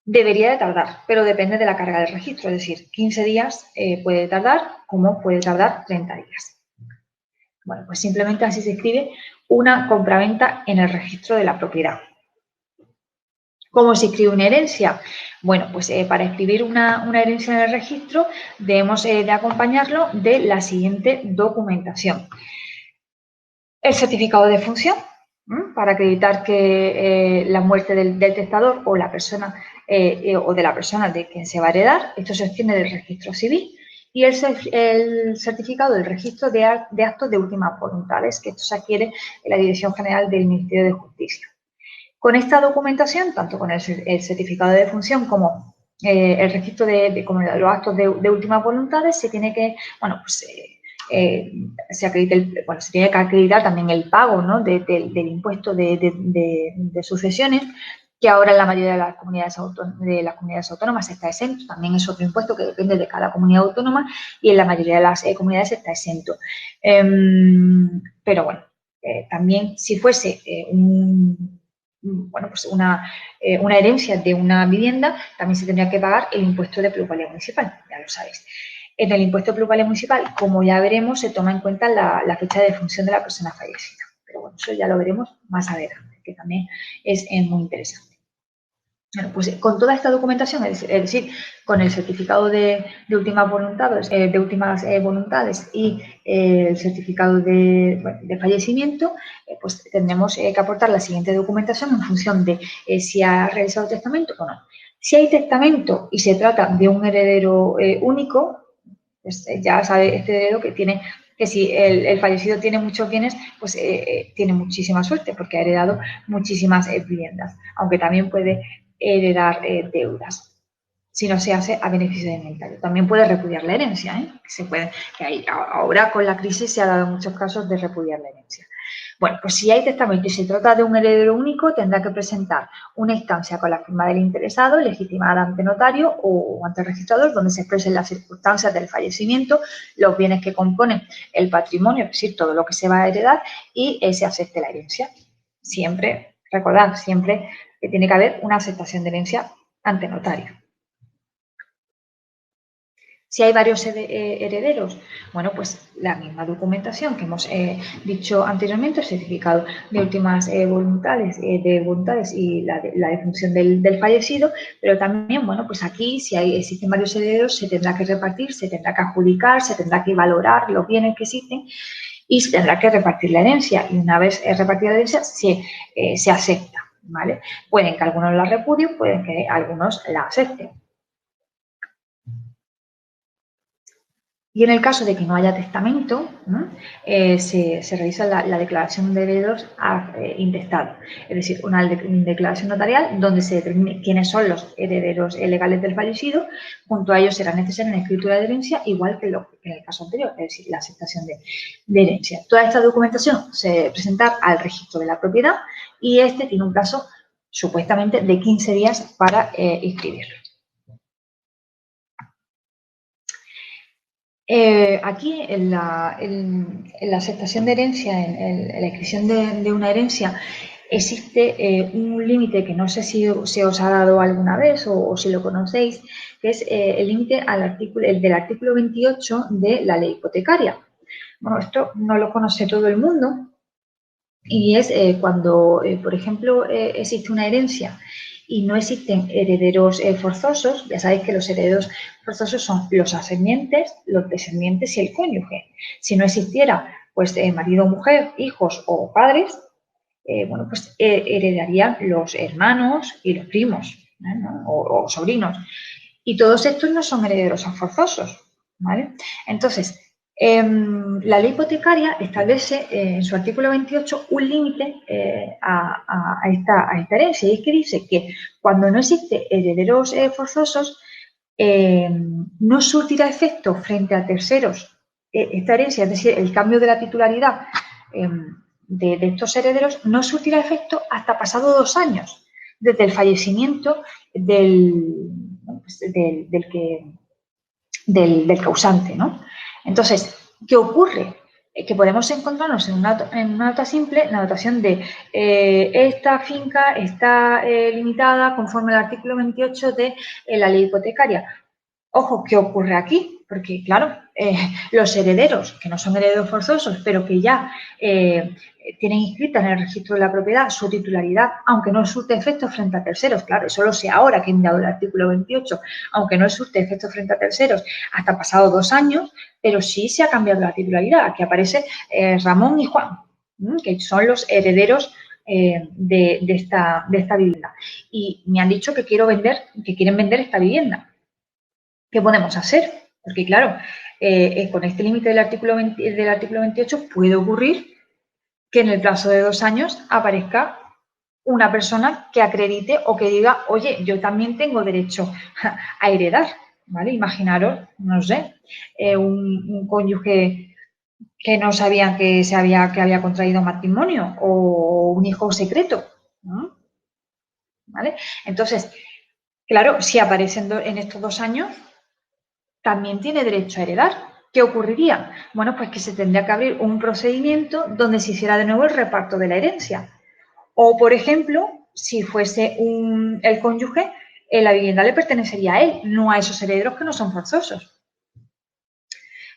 Debería de tardar, pero depende de la carga del registro, es decir, 15 días puede tardar, como puede tardar 30 días. Bueno, pues simplemente así se escribe una compraventa en el registro de la propiedad. ¿Cómo se escribe una herencia? Bueno, pues para escribir una herencia en el registro debemos de acompañarlo de la siguiente documentación. El certificado de función, para acreditar que la muerte del testador o la persona o de la persona de quien se va a heredar, esto se obtiene del registro civil, y el certificado del registro de actos de últimas voluntades, que esto se adquiere en la Dirección General del Ministerio de Justicia. Con esta documentación, tanto con el certificado de función como el registro como los actos de últimas voluntades, se tiene que, bueno, pues se tiene que acreditar también el pago, ¿no?, del impuesto de sucesiones, que ahora en la mayoría de las comunidades autónomas está exento. También es otro impuesto que depende de cada comunidad autónoma y en la mayoría de las comunidades está exento. Pero bueno, también si fuese una herencia de una vivienda, también se tendría que pagar el impuesto de plusvalía municipal, ya lo sabéis. En el impuesto de plusvalía municipal, como ya veremos, se toma en cuenta la fecha de defunción de la persona fallecida. Pero bueno, eso ya lo veremos más adelante, que también es muy interesante. Bueno, pues con toda esta documentación, es decir, con el certificado de últimas voluntades, y el certificado de fallecimiento, pues tendremos que aportar la siguiente documentación en función de si ha realizado testamento o no. Si hay testamento y se trata de un heredero único, pues ya sabe este heredero que si el fallecido tiene muchos bienes, pues tiene muchísima suerte porque ha heredado muchísimas viviendas, aunque también puede heredar deudas si no se hace a beneficio de inventario. También puede repudiar la herencia, ahora con la crisis se ha dado muchos casos de repudiar la herencia. Bueno, pues si hay testamento y se trata de un heredero único, tendrá que presentar una instancia con la firma del interesado, legitimada ante notario o ante el registrador, donde se expresen las circunstancias del fallecimiento, los bienes que componen el patrimonio, es decir, todo lo que se va a heredar, y se acepte la herencia. Siempre, recordad, siempre que tiene que haber una aceptación de herencia ante notario. Si hay varios herederos, bueno, pues la misma documentación que hemos dicho anteriormente, el certificado de últimas voluntades y la defunción del fallecido, pero también, bueno, pues aquí si existen varios herederos se tendrá que repartir, se tendrá que adjudicar, se tendrá que valorar los bienes que existen y se tendrá que repartir la herencia. Y una vez repartida la herencia se acepta, ¿vale? Pueden que algunos la repudien, pueden que algunos la acepten. Y en el caso de que no haya testamento, se realiza la declaración de herederos intestados, es decir, una declaración notarial donde se determine quiénes son los herederos legales del fallecido. Junto a ellos será necesaria una escritura de herencia, igual que en el caso anterior, es decir, la aceptación de herencia. Toda esta documentación se debe presentar al registro de la propiedad y este tiene un plazo supuestamente de 15 días para inscribirlo. Aquí en la aceptación de herencia, en la inscripción de una herencia, existe un límite que no sé si se os ha dado alguna vez o si lo conocéis, que es el límite el del artículo 28 de la ley hipotecaria. Bueno, esto no lo conoce todo el mundo y es cuando, por ejemplo, existe una herencia y no existen herederos forzosos. Ya sabéis que los herederos forzosos son los ascendientes, los descendientes y el cónyuge. Si no existiera, pues, marido, mujer, hijos o padres, bueno, pues heredarían los hermanos y los primos, ¿no? o sobrinos. Y todos estos no son herederos forzosos, ¿vale? Entonces, la ley hipotecaria establece en su artículo 28 un límite a esta herencia, y es que dice que cuando no existe herederos forzosos, no surtirá efecto frente a terceros esta herencia, es decir, el cambio de la titularidad de estos herederos no surtirá efecto hasta pasado 2 años desde el fallecimiento del causante, ¿no? Entonces, ¿qué ocurre? Que podemos encontrarnos en una nota simple, la notación de esta finca está limitada conforme al artículo 28 de la ley hipotecaria. Ojo, ¿qué ocurre aquí? Porque, claro, los herederos, que no son herederos forzosos, pero que ya tienen inscrita en el registro de la propiedad su titularidad, aunque no surte efecto frente a terceros, claro, eso lo sé ahora que he mirado el artículo 28, aunque no surte efecto frente a terceros hasta pasado 2 años, pero sí se ha cambiado la titularidad. Aquí aparece Ramón y Juan, que son los herederos de esta vivienda. Y me han dicho que quieren vender esta vivienda. ¿Qué podemos hacer? Porque, claro, con este límite del artículo 28 puede ocurrir que en el plazo de 2 años aparezca una persona que acredite o que diga, oye, yo también tengo derecho a heredar, ¿vale? Imaginaros, no sé, un cónyuge que no sabía que había contraído matrimonio o un hijo secreto, ¿no? ¿Vale? Entonces, claro, si aparecen en estos 2 años, también tiene derecho a heredar. ¿Qué ocurriría? Bueno, pues que se tendría que abrir un procedimiento donde se hiciera de nuevo el reparto de la herencia. O, por ejemplo, si fuese el cónyuge, la vivienda le pertenecería a él, no a esos herederos que no son forzosos.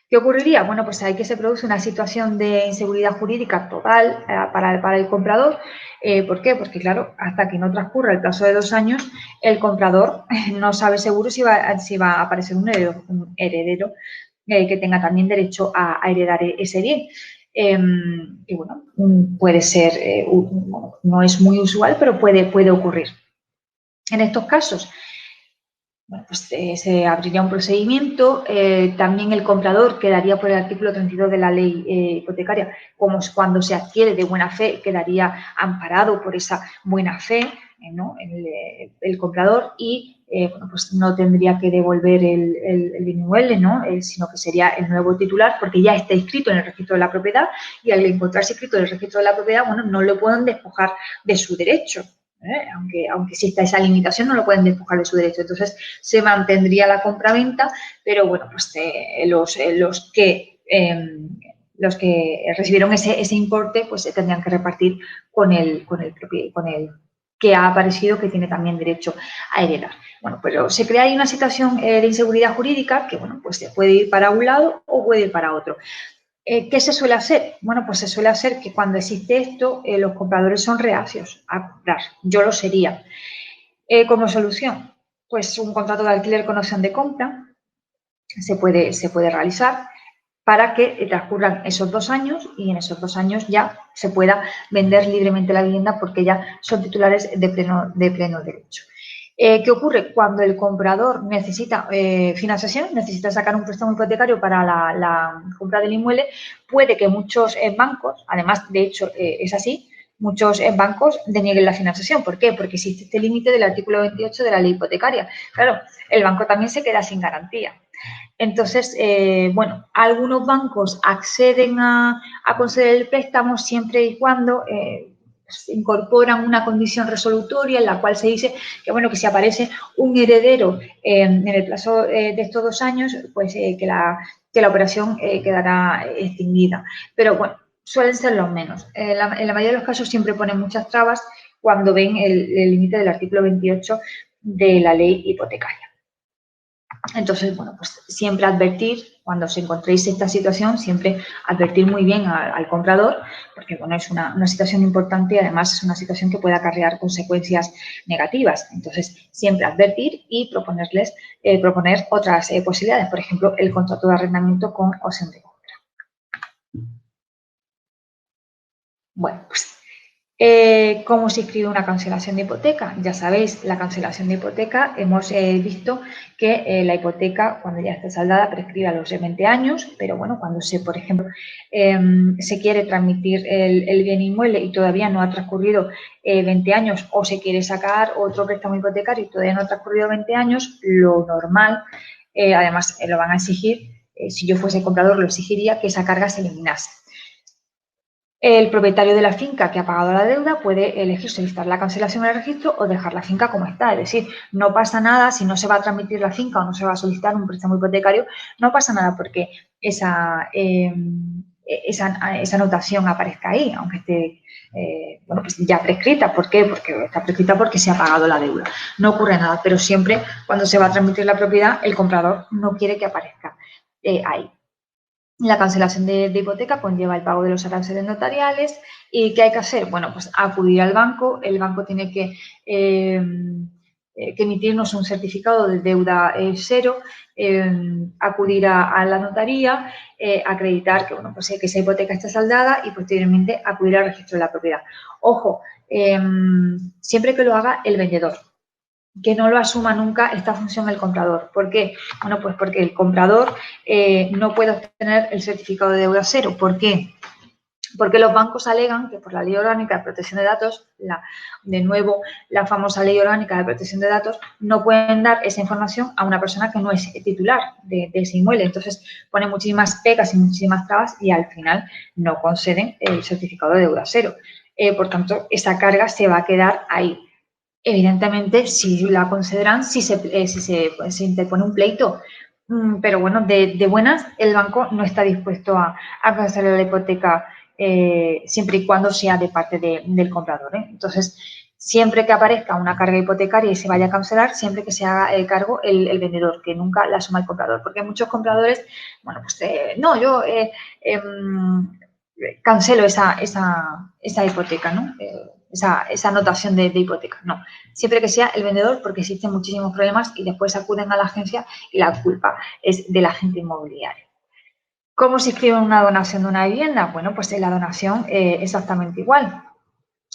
¿Qué ocurriría? Bueno, pues ahí que se produce una situación de inseguridad jurídica total para el comprador. ¿Por qué? Porque, claro, hasta que no transcurra el plazo de 2 años, el comprador no sabe seguro si va a aparecer un heredero que tenga también derecho a heredar ese bien. Y bueno, puede ser, no es muy usual, pero puede ocurrir. En estos casos, bueno, pues se abriría un procedimiento. También el comprador quedaría por el artículo 32 de la ley hipotecaria, como cuando se adquiere de buena fe, quedaría amparado por esa buena fe, ¿no? el comprador, y bueno, pues no tendría que devolver el inmueble, ¿no? Sino que sería el nuevo titular, porque ya está inscrito en el registro de la propiedad, y al encontrarse inscrito en el registro de la propiedad, bueno, no lo pueden despojar de su derecho. Aunque exista esa limitación, no lo pueden despojar de su derecho. Entonces, se mantendría la compraventa, pero bueno, pues los que recibieron ese importe, pues se tendrían que repartir con el que ha aparecido, que tiene también derecho a heredar. Bueno, pero se crea ahí una situación de inseguridad jurídica que, bueno, pues se puede ir para un lado o puede ir para otro. ¿Qué se suele hacer? Bueno, pues se suele hacer que cuando existe esto, los compradores son reacios a comprar. Yo lo sería. Como solución, pues un contrato de alquiler con opción de compra se puede realizar para que transcurran esos 2 años y en esos 2 años ya se pueda vender libremente la vivienda porque ya son titulares de pleno derecho. ¿Qué ocurre? Cuando el comprador necesita financiación, necesita sacar un préstamo hipotecario para la compra del inmueble, puede que muchos bancos, además, de hecho, es así, muchos bancos denieguen la financiación. ¿Por qué? Porque existe este límite del artículo 28 de la ley hipotecaria. Claro, el banco también se queda sin garantía. Entonces, bueno, algunos bancos acceden a conceder el préstamo siempre y cuando incorporan una condición resolutoria en la cual se dice que, bueno, que si aparece un heredero en el plazo de estos 2 años, pues que la operación quedará extinguida. Pero, bueno, suelen ser los menos. En la mayoría de los casos siempre ponen muchas trabas cuando ven el límite del artículo 28 de la ley hipotecaria. Entonces, bueno, pues siempre advertir, cuando os encontréis esta situación, siempre advertir muy bien al comprador, porque, bueno, es una situación importante y además es una situación que puede acarrear consecuencias negativas. Entonces, siempre advertir y proponer otras posibilidades, por ejemplo, el contrato de arrendamiento con opción de compra. Bueno, pues ¿cómo se escribe una cancelación de hipoteca? Ya sabéis, la cancelación de hipoteca, hemos visto que la hipoteca, cuando ya está saldada, prescribe a los 20 años, pero bueno, cuando por ejemplo, se quiere transmitir el bien inmueble y todavía no ha transcurrido 20 años o se quiere sacar otro préstamo hipotecario y todavía no ha transcurrido 20 años, lo normal, además lo van a exigir, si yo fuese comprador lo exigiría, que esa carga se eliminase. El propietario de la finca que ha pagado la deuda puede elegir solicitar la cancelación del registro o dejar la finca como está. Es decir, no pasa nada si no se va a transmitir la finca o no se va a solicitar un préstamo hipotecario, no pasa nada porque esa anotación aparezca ahí, aunque esté bueno, pues ya prescrita. ¿Por qué? Porque está prescrita porque se ha pagado la deuda. No ocurre nada, pero siempre cuando se va a transmitir la propiedad, el comprador no quiere que aparezca ahí. La cancelación de hipoteca conlleva el pago de los aranceles notariales. ¿Y qué hay que hacer? Bueno, pues acudir al banco. El banco tiene que emitirnos un certificado de deuda cero, acudir a la notaría, acreditar que, bueno, pues, que esa hipoteca está saldada y posteriormente acudir al registro de la propiedad. Ojo, siempre que lo haga el vendedor, que no lo asuma nunca esta función el comprador. ¿Por qué? Bueno, pues porque el comprador no puede obtener el certificado de deuda cero. ¿Por qué? Porque los bancos alegan que por la Ley Orgánica de Protección de Datos, de nuevo, la famosa Ley Orgánica de Protección de Datos, no pueden dar esa información a una persona que no es titular de ese inmueble. Entonces, ponen muchísimas pegas y muchísimas trabas y al final no conceden el certificado de deuda cero. Por tanto, esa carga se va a quedar ahí. Evidentemente, si la concederán, si se interpone un pleito. Pero bueno, de buenas, el banco no está dispuesto a cancelar la hipoteca siempre y cuando sea de parte del comprador. Entonces, siempre que aparezca una carga hipotecaria y se vaya a cancelar, siempre que se haga el cargo el vendedor, que nunca la asuma el comprador. Porque muchos compradores, bueno, pues no, yo cancelo esa hipoteca, ¿no? Esa anotación de hipoteca. No, siempre que sea el vendedor, porque existen muchísimos problemas y después acuden a la agencia y la culpa es del agente inmobiliario. ¿Cómo se inscribe una donación de una vivienda? Bueno, pues en la donación exactamente igual.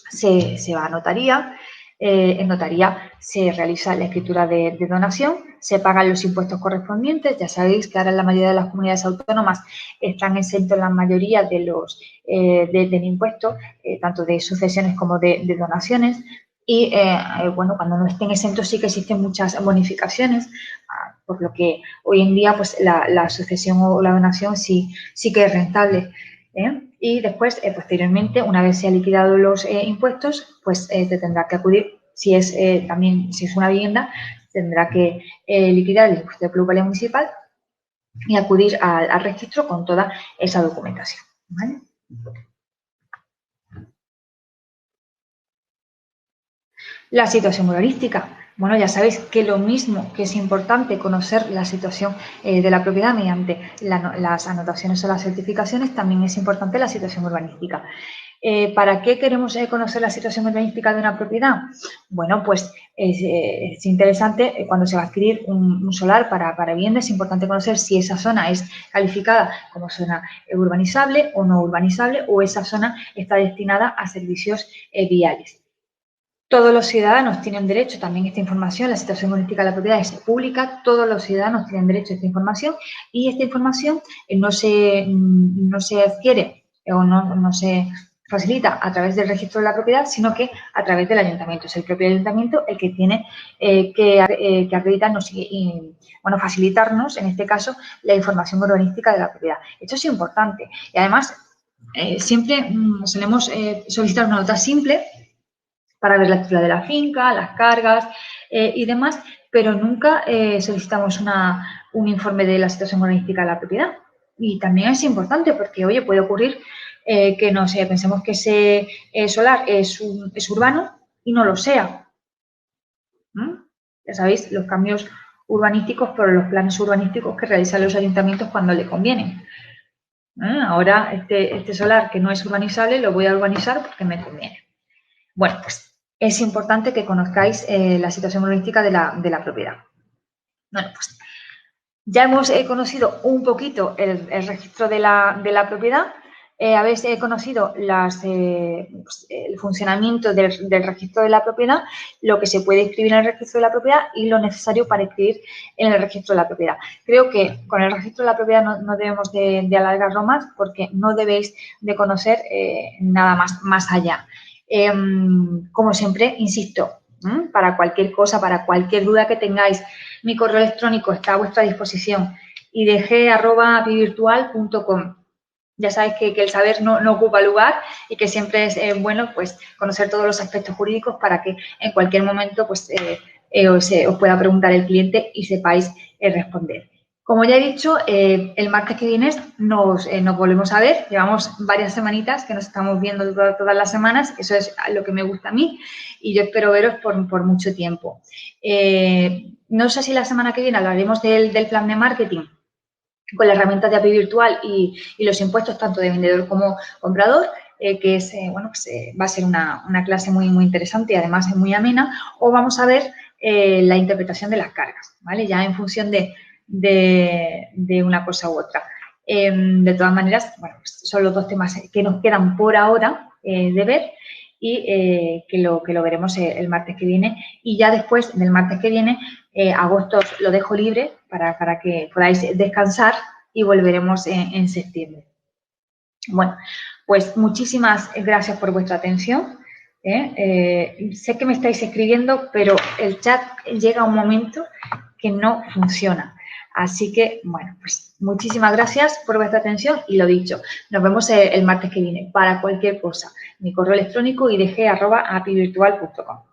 Se va a notaría, en notaría se realiza la escritura de donación, se pagan los impuestos correspondientes. Ya sabéis que ahora en la mayoría de las comunidades autónomas están exentos la mayoría de los del impuesto, tanto de sucesiones como de donaciones. Y, bueno, cuando no estén exentos sí que existen muchas bonificaciones, por lo que hoy en día pues la sucesión o la donación sí que es rentable. Y después, posteriormente, una vez se han liquidado los impuestos, pues te tendrá que acudir, si es una vivienda, tendrá que liquidar el impuesto de plusvalía municipal y acudir al registro con toda esa documentación, ¿vale? La situación urbanística. Bueno, ya sabéis que lo mismo que es importante conocer la situación de la propiedad mediante las anotaciones o las certificaciones, también es importante la situación urbanística. ¿Para qué queremos conocer la situación urbanística de una propiedad? Bueno, pues es interesante cuando se va a adquirir un solar para vivienda, es importante conocer si esa zona es calificada como zona urbanizable o no urbanizable, o esa zona está destinada a servicios viales. Todos los ciudadanos tienen derecho también a esta información. La situación urbanística de la propiedad es pública, todos los ciudadanos tienen derecho a esta información y esta información no se adquiere o no se facilita a través del registro de la propiedad, sino que a través del ayuntamiento. Es el propio ayuntamiento el que tiene que acreditarnos y facilitarnos, en este caso, la información urbanística de la propiedad. Esto es importante y además siempre solemos solicitar una nota simple para ver la escritura de la finca, las cargas y demás, pero nunca solicitamos un informe de la situación urbanística de la propiedad. Y también es importante porque, oye, puede ocurrir que no sé, pensemos que ese solar es urbano y no lo sea. Ya sabéis, los cambios urbanísticos por los planes urbanísticos que realizan los ayuntamientos cuando le convienen. Ahora este solar que no es urbanizable lo voy a urbanizar porque me conviene. Bueno, pues es importante que conozcáis la situación urbanística de la propiedad. Bueno, pues ya hemos conocido un poquito el registro de la propiedad. Habéis conocido el funcionamiento del registro de la propiedad, lo que se puede escribir en el registro de la propiedad y lo necesario para escribir en el registro de la propiedad. Creo que con el registro de la propiedad no debemos de alargarlo más porque no debéis de conocer nada más allá. Como siempre, insisto, para cualquier cosa, para cualquier duda que tengáis, mi correo electrónico está a vuestra disposición, idg@apivirtual.com. Ya sabéis que el saber no ocupa lugar y que siempre es bueno pues conocer todos los aspectos jurídicos para que en cualquier momento pues os pueda preguntar el cliente y sepáis responder. Como ya he dicho, el martes que viene nos volvemos a ver. Llevamos varias semanitas que nos estamos viendo todas las semanas. Eso es lo que me gusta a mí y yo espero veros por mucho tiempo. No sé si la semana que viene hablaremos del plan de marketing con la herramienta de API virtual y los impuestos tanto de vendedor como comprador, que es, va a ser una clase muy interesante y además es muy amena, o vamos a ver la interpretación de las cargas, ¿vale? Ya en función de una cosa u otra. De todas maneras, bueno, pues son los dos temas que nos quedan por ahora de ver y que lo veremos el martes que viene. Y ya después del martes que viene, agosto lo dejo libre para que podáis descansar y volveremos en septiembre. Bueno, pues muchísimas gracias por vuestra atención. Sé que me estáis escribiendo, pero el chat llega a un momento que no funciona. Así que, bueno, pues muchísimas gracias por vuestra atención y lo dicho, nos vemos el martes que viene para cualquier cosa. Mi correo electrónico idg@apivirtual.com.